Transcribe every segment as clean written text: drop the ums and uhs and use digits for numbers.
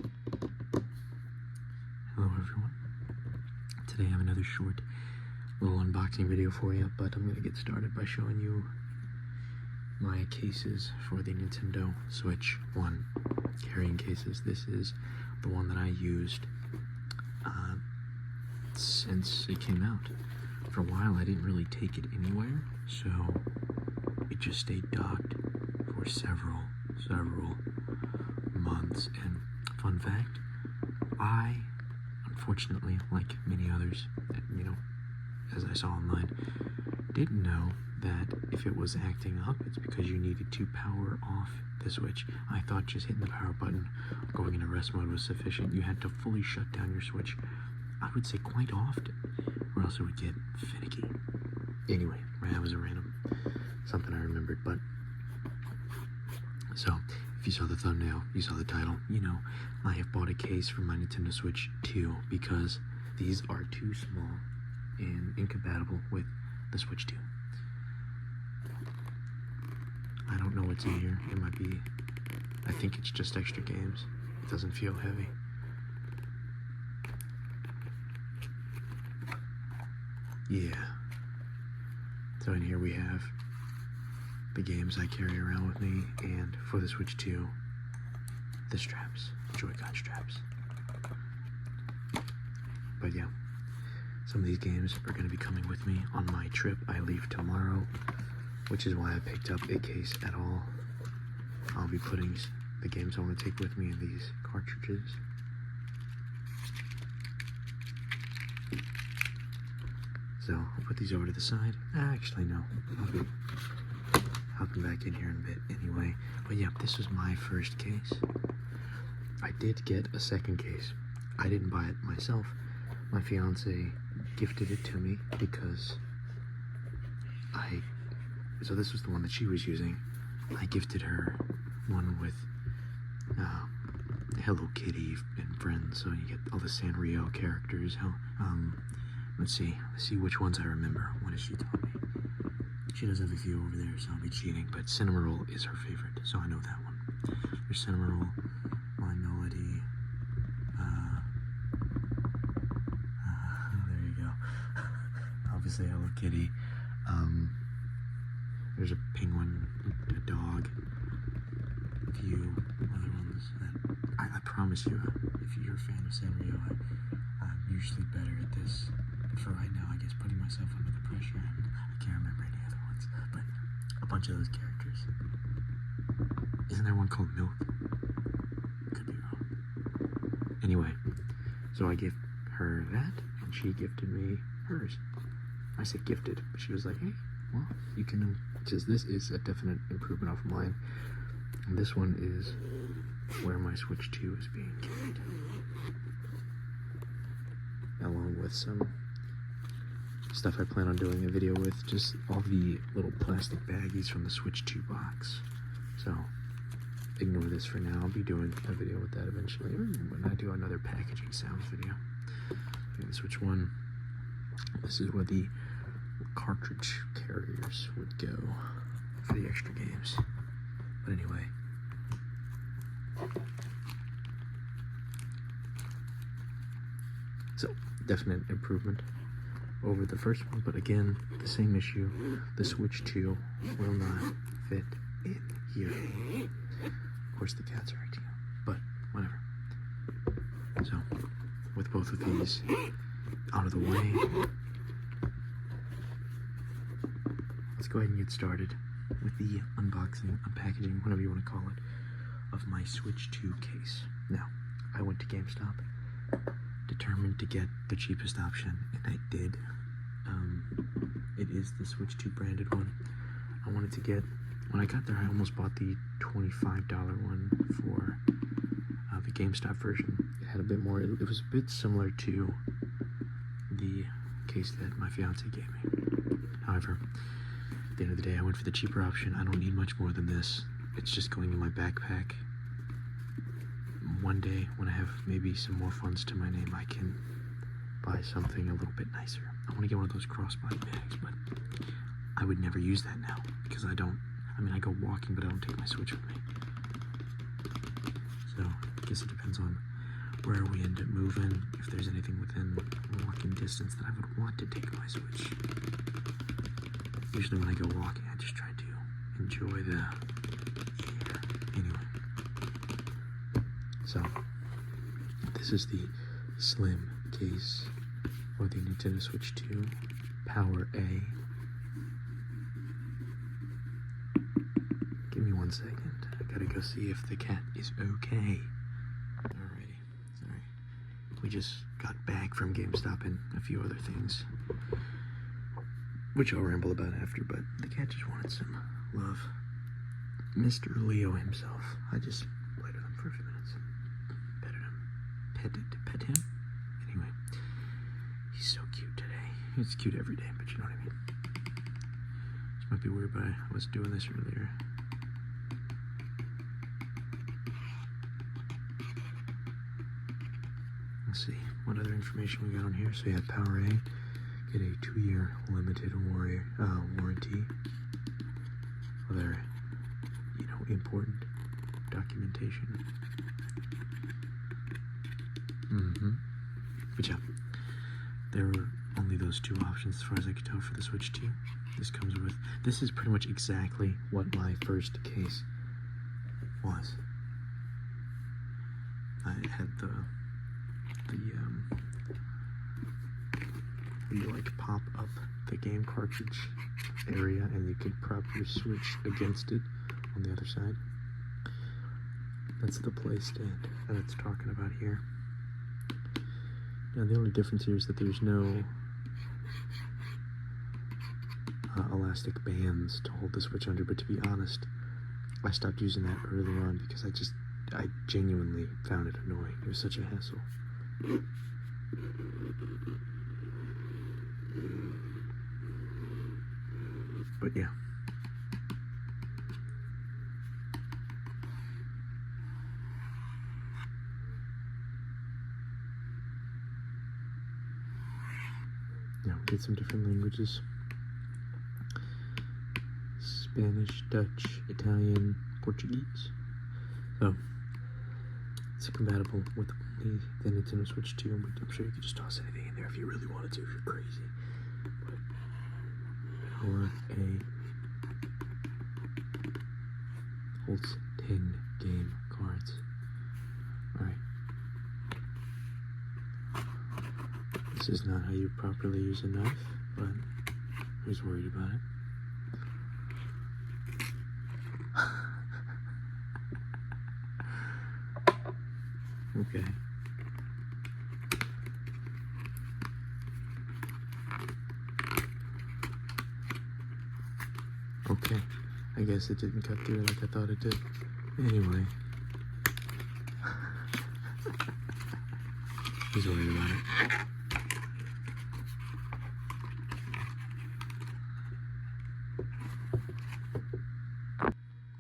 Hello everyone. Today I have another short little unboxing video for you, but I'm going to get started by showing you my cases for the Nintendo Switch 1 carrying cases. This is the one that I used since it came out. For a while I didn't really take it anywhere, so it just stayed docked for several months. And fun fact, I unfortunately, like many others, as I saw online, didn't know that if it was acting up, it's because you needed to power off the Switch. I thought just hitting the power button, going into rest mode was sufficient. You had to fully shut down your Switch, I would say quite often, or else it would get finicky. Anyway, that was a random something I remembered, but so if you saw the thumbnail, you saw the title, I have bought a case for my Nintendo Switch 2 because these are too small and incompatible with the Switch 2. I don't know what's in here. It might be, I think it's just extra games. It doesn't feel heavy. Yeah. So in here we have the games I carry around with me, and for the Switch 2, the straps, Joy-Con straps. But yeah, some of these games are going to be coming with me on my trip. I leave tomorrow, which is why I picked up a case at all. I'll be putting the games I want to take with me in these cartridges. So I'll put these over to the side. Actually, no, I'll be hopping back in here in a bit anyway. But yeah, this was my first case. I did get a second case. I didn't buy it myself. My fiance gifted it to me because so this was the one that she was using. I gifted her one with Hello Kitty and friends, so you get all the Sanrio characters. Let's see which ones I remember. What does she tell me? She does have a few over there, so I'll be cheating, but Cinnamoroll is her favorite, so I know that one. There's Cinnamoroll, My Melody, there you go. Obviously Hello Kitty. There's a penguin, a dog, a few other ones that I promise you, if you're a fan of Sanrio, I'm usually better at this. But for right now, I guess putting myself under the pressure, I can't remember any other ones, but a bunch of those characters. Isn't there one called Milk? Could be wrong. Anyway, so I gave her that, and she gifted me hers. I said gifted, but she was like, hey, well, you can, because this is a definite improvement off of mine. And this one is where my Switch 2 is being carried, along with some stuff I plan on doing a video with, just all the little plastic baggies from the Switch 2 box. So ignore this for now. I'll be doing a video with that eventually, or when I do another packaging sounds video. Okay, the Switch 1, this is where the cartridge carriers would go for the extra games. But anyway, so definite improvement over the first one, but again, the same issue. The Switch 2 will not fit in here. Of course, the cats are acting up, but whatever. So, with both of these out of the way, let's go ahead and get started with the unboxing, unpackaging, whatever you want to call it, of my Switch 2 case. Now, I went to GameStop, determined to get the cheapest option, and I did. It is the Switch 2 branded one. I wanted to get, when I got there, I almost bought the $25 one for the GameStop version. It had a bit more, it was a bit similar to the case that my fiance gave me. However, at the end of the day, I went for the cheaper option. I don't need much more than this. It's just going in my backpack. One day, when I have maybe some more funds to my name, I can buy something a little bit nicer. I want to get one of those crossbody bags, but I would never use that now because I go walking, but I don't take my Switch with me. So I guess it depends on where we end up moving, if there's anything within walking distance that I would want to take my Switch. Usually when I go walking, I just try to enjoy the air. Anyway, so this is the slim case for the Nintendo Switch 2 Power A. Give me 1 second. I gotta go see if the cat is okay. Alrighty, sorry. We just got back from GameStop and a few other things, which I'll ramble about after, but the cat just wanted some love. Mr. Leo himself. I just played with him for a few minutes and petted him. Pet him? Anyway, he's so cute today. He's cute every day, but you know what I mean. This might be weird, but I was doing this earlier. Let's see what other information we got on here. So you have Power A, get a 2-year limited warranty. Other, important documentation. But yeah, there were only those 2 options as far as I could tell for the Switch 2. This is pretty much exactly what my first case was. I had where you pop up the game cartridge area and you could prop your Switch against it on the other side. That's the play stand that it's talking about here. Now the only difference here is that there's no elastic bands to hold the Switch under, but to be honest, I stopped using that early on because I genuinely found it annoying. It was such a hassle. But yeah. Now we get some different languages. Spanish, Dutch, Italian, Portuguese. So it's compatible with the Nintendo Switch 2, but I'm sure you could just toss anything in there if you really wanted to, if you're crazy. But Power A holds 10 game cards. Alright. This is not how you properly use a knife, but who's worried about it? Okay. Okay. I guess it didn't cut through like I thought it did. Anyway. He's worried about it.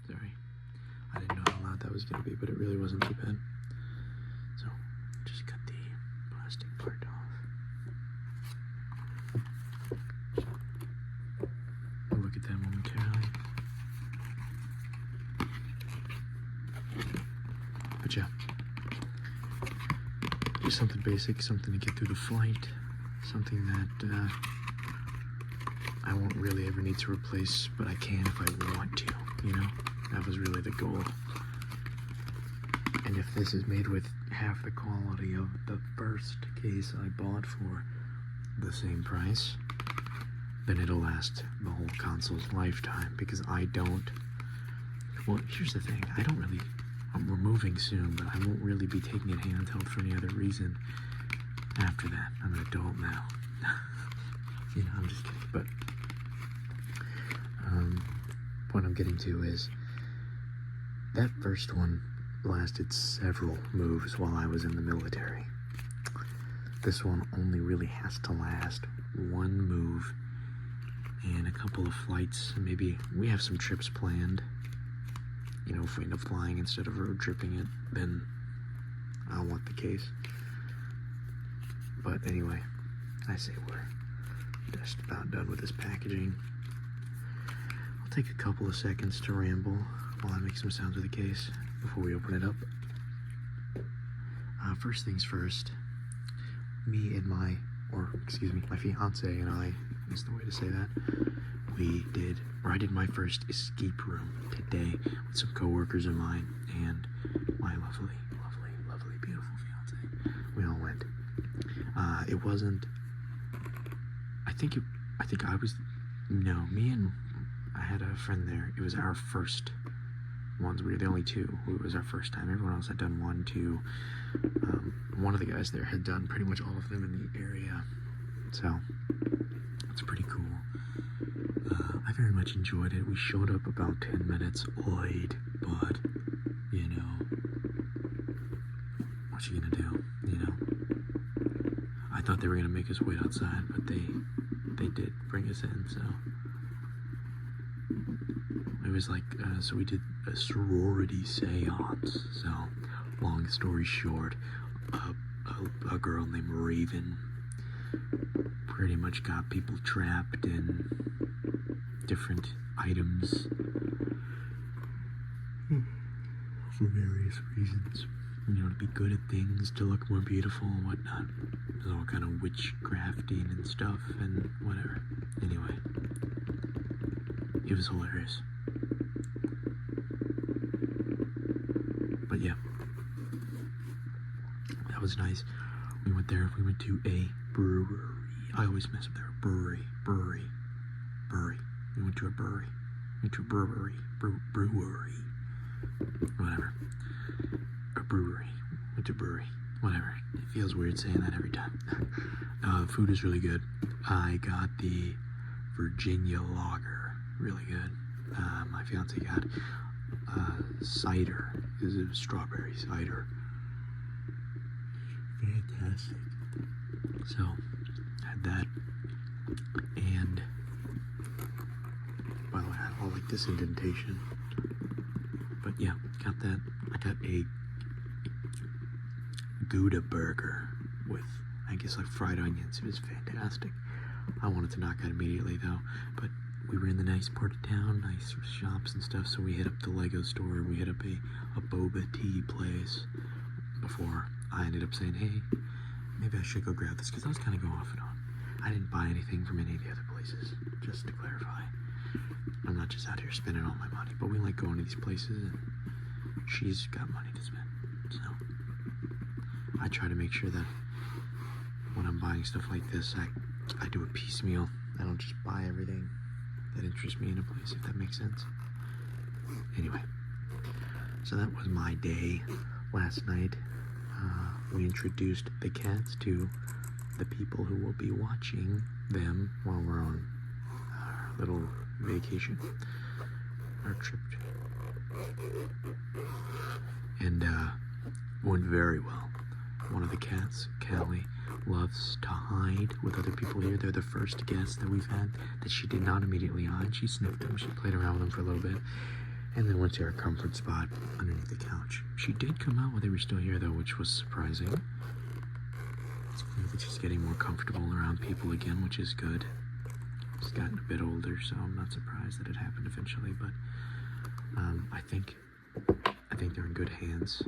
Sorry. I didn't know how loud that was going to be, but it really wasn't too bad. So, just cut the plastic part off. We'll look at that momentarily. But yeah. Just something basic, something to get through the flight. Something that I won't really ever need to replace, but I can if I want to, That was really the goal. And if this is made with half the quality of the first case I bought for the same price, then it'll last the whole console's lifetime, because well, here's the thing, we're moving soon, but I won't really be taking it handheld for any other reason after that. I'm an adult now. I'm just kidding, but what I'm getting to is that first one lasted several moves while I was in the military. This one only really has to last one move and a couple of flights. Maybe we have some trips planned. If we end up flying instead of road tripping it, then I'll want the case. But anyway, I say we're just about done with this packaging. I'll take a couple of seconds to ramble while I make some sounds with the case before we open it up. First things first, me and my fiance and I, is the way to say that, I did my first escape room today with some coworkers of mine and my lovely, beautiful fiance. We all went. It wasn't, I had a friend there. It was our first ones. We were the only two who it was our first time. Everyone else had done 1, 2. One of the guys there had done pretty much all of them in the area. So, it's pretty cool. I very much enjoyed it. We showed up about 10 minutes late, but, you know, what you gonna do, you know? I thought they were gonna make us wait outside, but they did bring us in, so. It was like, so we did a sorority seance, so, long story short, a girl named Raven pretty much got people trapped in different items for various reasons. You know, to be good at things, to look more beautiful and whatnot. There's all kind of witchcrafting and stuff and whatever. Anyway, it was hilarious. But yeah, that was nice. We went there. We went to a brewery. I always mess up there. Brewery. We went to a brewery. Brewery. Whatever. A brewery. Went to a brewery. Whatever. It feels weird saying that every time. Food is really good. I got the Virginia Lager. Really good. My fiance got cider. It was a strawberry cider. Fantastic. So, had that. And, by the way, I had all like this indentation. But yeah, got that. I got a Gouda burger with, I guess, like fried onions. It was fantastic. I wanted to knock out immediately though, but we were in the nice part of town, nice shops and stuff, so we hit up the Lego store. We hit up a boba tea place before I ended up saying, hey, maybe I should go grab this, because I was kind of going off and on. I didn't buy anything from any of the other places, just to clarify. I'm not just out here spending all my money, but we like going to these places, and she's got money to spend. So I try to make sure that when I'm buying stuff like this, I do a piecemeal. I don't just buy everything that interests me in a place, if that makes sense. Anyway, so that was my day last night. We introduced the cats to the people who will be watching them while we're on our little vacation, our trip. And went very well. One of the cats, Callie, loves to hide with other people here. They're the first guests that we've had that she did not immediately hide. She sniffed them, she played around with them for a little bit, and then went to her comfort spot underneath the couch. She did come out while they were still here though, which was surprising. It's clear that she's getting more comfortable around people again, which is good. She's gotten a bit older, so I'm not surprised that it happened eventually, but I think they're in good hands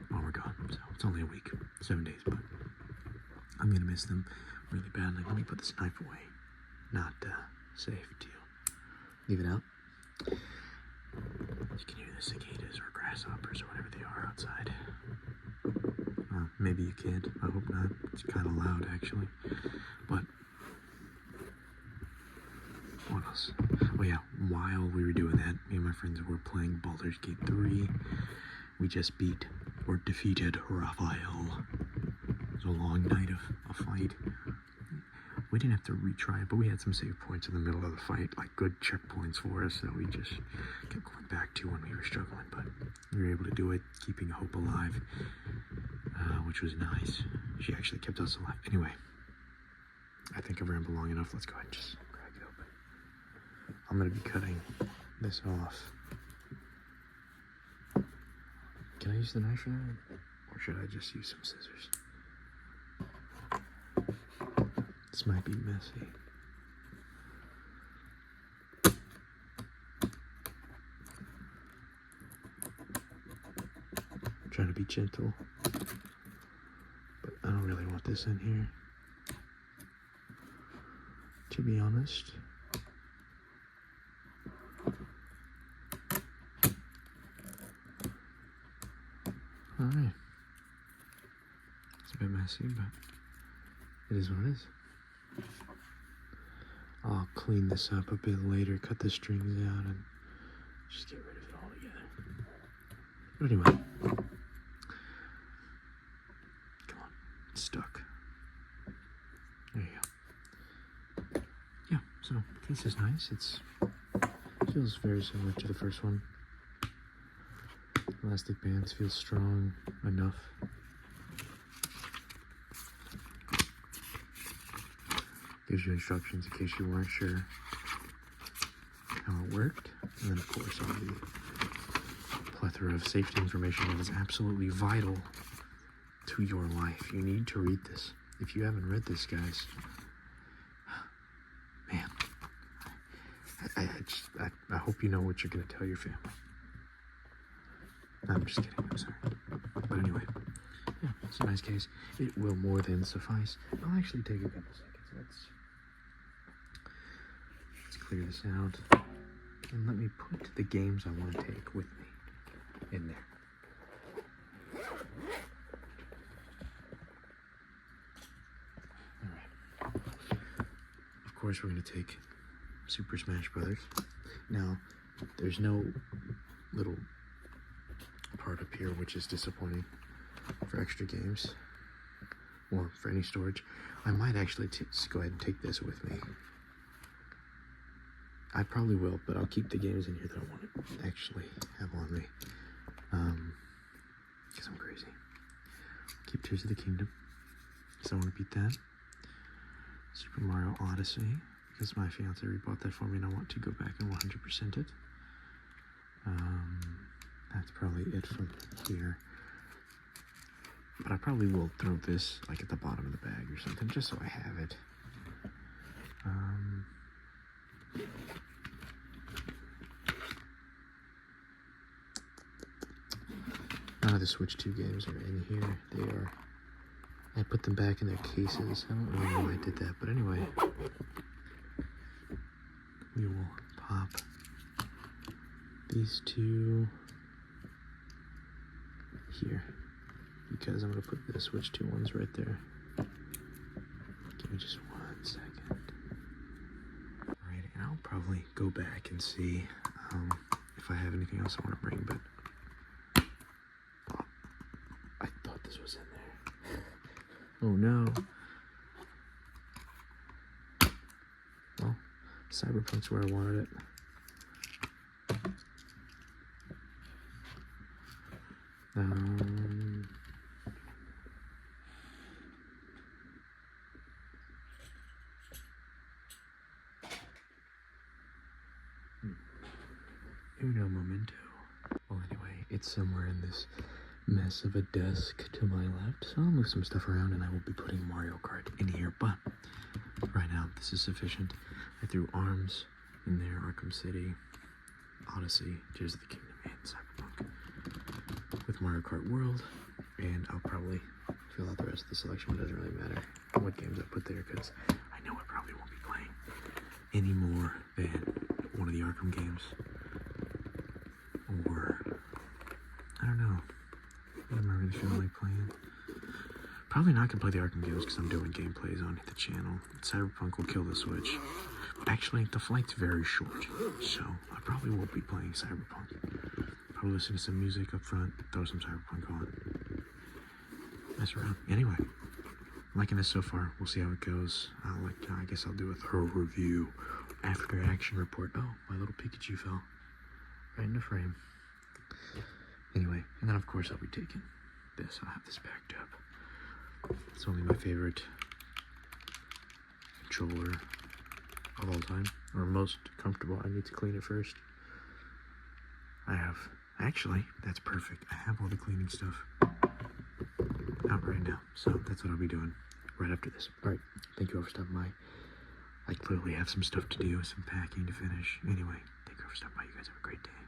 while we're gone. So it's only a week, 7 days, but I'm gonna miss them really badly. Let me put this knife away. Not safe to leave it out. You can hear the cicadas or grasshoppers or whatever they are outside. Maybe you can't. I hope not. It's kind of loud, actually. But what else? Oh yeah, while we were doing that, me and my friends were playing Baldur's Gate 3. We just defeated Raphael. It was a long night of a fight. We didn't have to retry it, but we had some save points in the middle of the fight, like good checkpoints for us that we just kept going back to when we were struggling. But we were able to do it, keeping hope alive, which was nice. She actually kept us alive. Anyway, I think I've rambled long enough. Let's go ahead and just crack it open. I'm going to be cutting this off. Can I use the knife for that? Or should I just use some scissors? This might be messy. trying to be gentle, but I don't really want this in here, to be honest. Alright. It's a bit messy, but it is what it is. I'll clean this up a bit later, cut the strings out, and just get rid of it all together. But anyway. Come on. It's stuck. There you go. Yeah, so the case is nice. It feels very similar to the first one. Elastic bands feel strong enough. Gives you instructions in case you weren't sure how it worked. And then of course all the plethora of safety information that is absolutely vital to your life. You need to read this. If you haven't read this, guys, man, I hope you know what you're going to tell your family. I'm just kidding, I'm sorry. But anyway, yeah, it's a nice case. It will more than suffice. I'll actually take a couple seconds. Let's clear this out. And let me put the games I want to take with me in there. Alright. Of course, we're going to take Super Smash Brothers. Now, there's no little part up here, which is disappointing for extra games or for any storage. I might actually just go ahead and take this with me. I probably will, but I'll keep the games in here that I want to actually have on me, because I'm crazy. Keep Tears of the Kingdom, because I want to beat that. Super Mario Odyssey, because my fiance rebought that for me and I want to go back and 100% it. That's probably it from here. But I probably will throw this like at the bottom of the bag or something, just so I have it. None of the Switch 2 games are in here. They are. I put them back in their cases. I don't really know why I did that, but anyway. We will pop these two here, because I'm going to put the Switch 2 ones right there. Give me just 1 second. Alright, and I'll probably go back and see if I have anything else I want to bring, but I thought this was in there. Oh no. Well, Cyberpunk's where I wanted it. Uno momento. Well, anyway, it's somewhere in this mess of a desk to my left, so I'll move some stuff around and I will be putting Mario Kart in here, but right now this is sufficient. I threw ARMS in there, Arkham City, Odyssey, Tears of the Kingdom, and Cyberpunk with Mario Kart World, and I'll probably fill out the rest of the selection. It doesn't really matter what games I put there, because I know I probably won't be playing any more than one of the Arkham games, or I don't know. What am I really feeling like playing? Probably not gonna play the Arkham games because I'm doing gameplays on the channel. Cyberpunk will kill the Switch. Actually, the flight's very short, so I probably won't be playing Cyberpunk. Probably listen to some music up front, throw some Cyberpunk on, mess around. Anyway, I'm liking this so far. We'll see how it goes. I guess I'll do a thorough review after action report. Oh, my little Pikachu fell right into frame. Anyway, and then of course I'll be taking this. I'll have this backed up. It's only my favorite controller of all time, or most comfortable. I need to clean it first. Actually, that's perfect. I have all the cleaning stuff out right now, so that's what I'll be doing right after this. Alright, thank you all for stopping by. I clearly have some stuff to do, some packing to finish. Anyway, thank you all for stopping by. You guys have a great day.